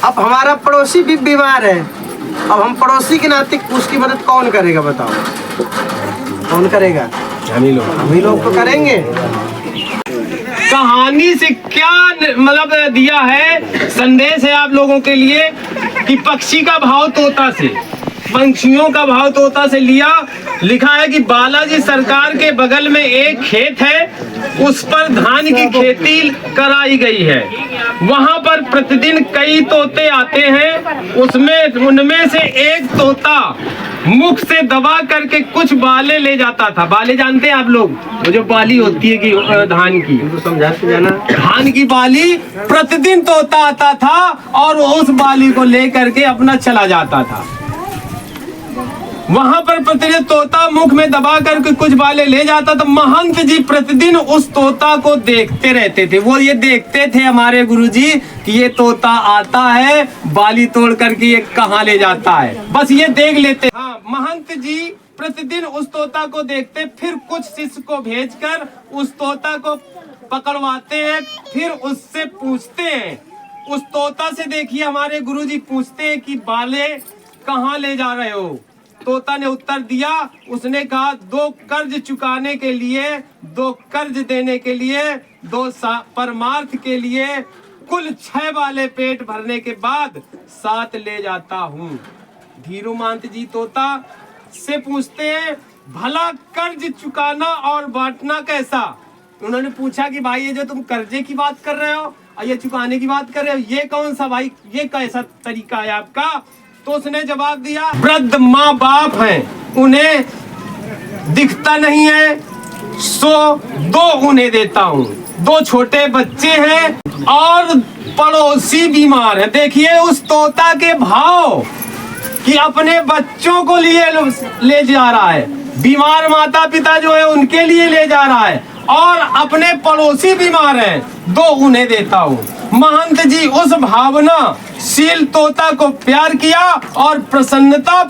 अब हमारा पड़ोसी भी बीमार है, अब हम पड़ोसी के नाते उसकी मदद कौन करेगा बताओ? कौन करेगा? हम ही लोग तो करेंगे। कहानी से क्या मतलब दिया है, संदेश है आप लोगों के लिए कि पक्षी का भाव तोता से, पंछियों का भाव तोता से लिया। लिखा है कि बालाजी सरकार के बगल में एक खेत है, उस पर धान की खेती कराई गई है। वहां पर प्रतिदिन कई तोते आते हैं, उनमें से एक तोता मुख से दबा करके कुछ बालें ले जाता था। बालें जानते हैं आप लोग, वो जो बाली होती है कि धान की, समझाते जाना। धान की बाली प्रतिदिन तोता आता था और उस बाली को लेकर के अपना चला जाता था। वहां पर प्रतिदिन तोता मुख में दबा करके कुछ बाले ले जाता, तो महंत जी प्रतिदिन उस तोता को देखते रहते थे। वो ये देखते थे हमारे गुरुजी कि ये तोता आता है, बाली तोड़ करके ये कहाँ ले जाता है, बस ये देख लेते। हाँ, महंत जी प्रतिदिन उस तोता को देखते, फिर कुछ शिष्य को भेजकर उस तोता को पकड़वाते हैं, फिर उससे पूछते हैं। उस तोता से देखिए हमारे गुरुजी पूछते हैं कि बाले कहाँ ले जा रहे हो? तोता ने उत्तर दिया, उसने कहा 2 कर्ज चुकाने के लिए, 2 कर्ज देने के लिए, 2 परमार्थ के लिए, कुल 6 वाले पेट भरने के बाद 7 ले जाता हूँ। धीरूमांत जी तोता से पूछते हैं, भला कर्ज चुकाना और बांटना कैसा? उन्होंने पूछा कि भाई ये जो तुम कर्जे की बात कर रहे हो और ये चुकाने की बात कर रहे हो, ये कौन सा भाई, ये कैसा तरीका है आपका? तो उसने जवाब दिया, वृद्ध माँ बाप हैं, उन्हें दिखता नहीं है, सो 2 उन्हें देता हूँ। 2 छोटे बच्चे हैं और पड़ोसी बीमार है। देखिए उस तोता के भाव कि अपने बच्चों को लिए ले जा रहा है, बीमार माता पिता जो है उनके लिए ले जा रहा है, और अपने पड़ोसी बीमार हैं, 2 उन्हें देता हूँ। महंत जी उस भावना शील तोता को प्यार किया और प्रसन्नता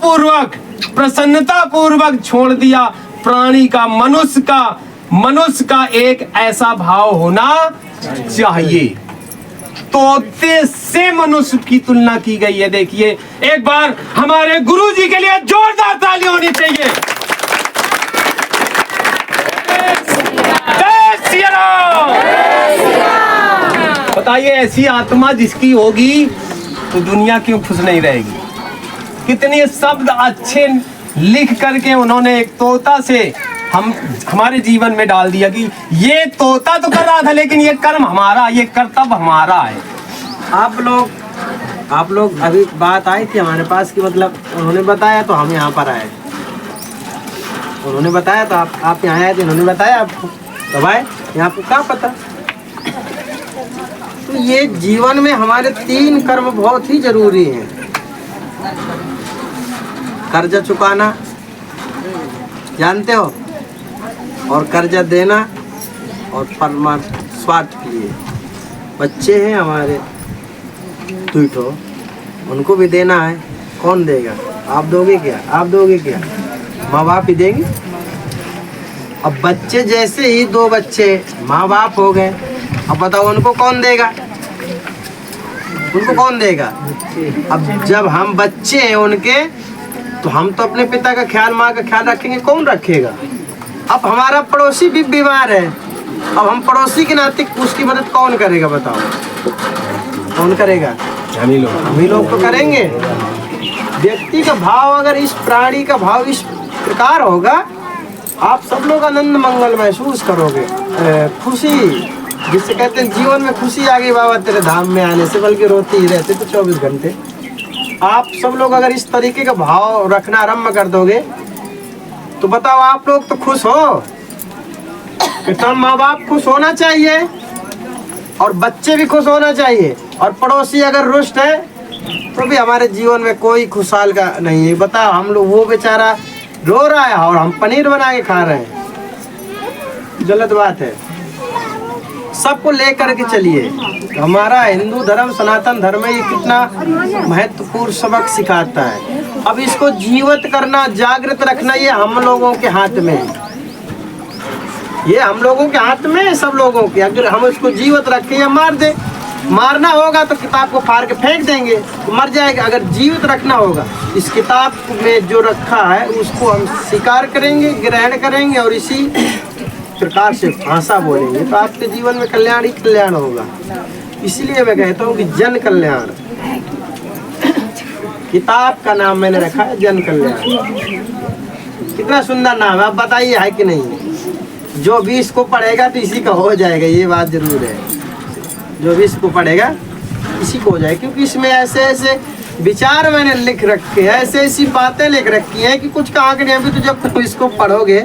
पूर्वक छोड़ दिया। प्राणी का, मनुष्य का एक ऐसा भाव होना चाहिए। तोते से मनुष्य की तुलना की गई है। देखिए एक बार हमारे गुरु जी के लिए जोरदार ताली होनी चाहिए। बताइए ऐसी आत्मा जिसकी होगी तो दुनिया क्यों खुश नहीं रहेगी? कितने शब्द अच्छे लिख करके उन्होंने एक तोता से हमारे जीवन में डाल दिया कि ये तोता तो कर रहा था लेकिन ये कर्म हमारा, ये कर्तव्य हमारा है। आप लोग अभी बात आई थी हमारे पास कि मतलब उन्होंने बताया तो हम यहाँ पर आए, उन्होंने बताया तो आप यहाँ आए थे, उन्होंने बताया आपको तो भाई यहाँ आपको क्या पता। तो ये जीवन में हमारे 3 कर्म बहुत ही जरूरी हैं। कर्जा चुकाना जानते हो, और कर्जा देना, और परमार्थ स्वार्थ के लिए। बच्चे हैं हमारे 2 उनको भी देना है, कौन देगा? आप दोगे क्या? आप दोगे क्या? माँ बाप ही देंगे। अब बच्चे जैसे ही 2 बच्चे माँ बाप हो गए, अब बताओ उनको कौन देगा? उनको कौन देगा? अब जब हम बच्चे हैं उनके, तो हम तो अपने पिता का ख्याल, माँ का ख्याल रखेंगे, कौन रखेगा? अब हमारा पड़ोसी भी बीमार है, अब हम पड़ोसी के नाते उसकी मदद कौन करेगा बताओ? कौन करेगा? हम ही लोग तो करेंगे। व्यक्ति का भाव अगर इस प्राणी का भाव इस प्रकार होगा, आप सब लोग आनंद मंगल महसूस करोगे, खुशी, जिससे कहते हैं जीवन में खुशी आ गई बाबा तेरे धाम में आने से, बल्कि रोते ही रहते तो 24 घंटे। आप सब लोग अगर इस तरीके का भाव रखना आरम्भ कर दोगे तो बताओ आप लोग तो खुश हो। तो माँ बाप खुश होना चाहिए और बच्चे भी खुश होना चाहिए, और पड़ोसी अगर रुष्ट है तो भी हमारे जीवन में कोई खुशहाल का नहीं है। बताओ हम लोग, वो बेचारा रो रहा है और हम पनीर बना के खा रहे हैं, गलत बात है। सबको लेकर के चलिए। हमारा हिंदू धर्म, सनातन धर्म ये कितना महत्वपूर्ण सबक सिखाता है। अब इसको जीवित करना, जागृत रखना, ये हम लोगों के हाथ में है। ये हम लोगों के हाथ में है, सब लोगों के। अगर हम इसको जीवित रखें या मार दे, मारना होगा तो किताब को फाड़ के फेंक देंगे तो मर जाएगा। अगर जीवित रखना होगा, इस किताब में जो रखा है उसको हम स्वीकार करेंगे, ग्रहण करेंगे और इसी प्रकार से भाषा बोलेंगे तो आपके जीवन में कल्याण ही कल्याण होगा। इसलिए मैं कहता हूँ कि जन कल्याण, किताब का नाम मैंने रखा है जन कल्याण। कितना सुंदर नाम है, आप बताइए है कि नहीं। जो भी इसको पढ़ेगा तो इसी का हो जाएगा, ये बात जरूर है। जो भी इसको पढ़ेगा इसी को हो जाएगा, क्योंकि इसमें ऐसे ऐसे विचार मैंने लिख रखे हैं, ऐसे ऐसी बातें लिख रखी हैं कि कुछ कहा के नहीं। अभी तो जब तुम इसको पढ़ोगे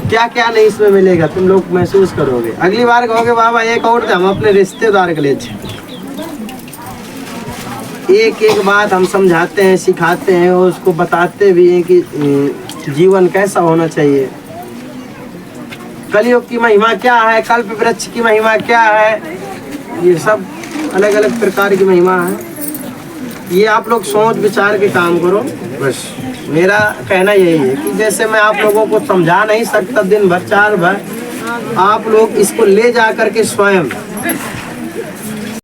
क्या क्या नहीं इसमें मिलेगा तुम लोग महसूस करोगे। अगली बार कहोगे बाबा एक और दे, हम अपने रिश्तेदार के लिए एक एक बात हम समझाते हैं, सिखाते हैं और उसको बताते भी हैं कि जीवन कैसा होना चाहिए, कलयुग की महिमा क्या है, कल्प वृक्ष की महिमा क्या है, ये सब अलग अलग प्रकार की महिमा है। ये आप लोग सोच विचार के काम करो। बस मेरा कहना यही है कि जैसे मैं आप लोगों को समझा नहीं सकता दिन भर 4 बार, आप लोग इसको ले जा करके स्वयं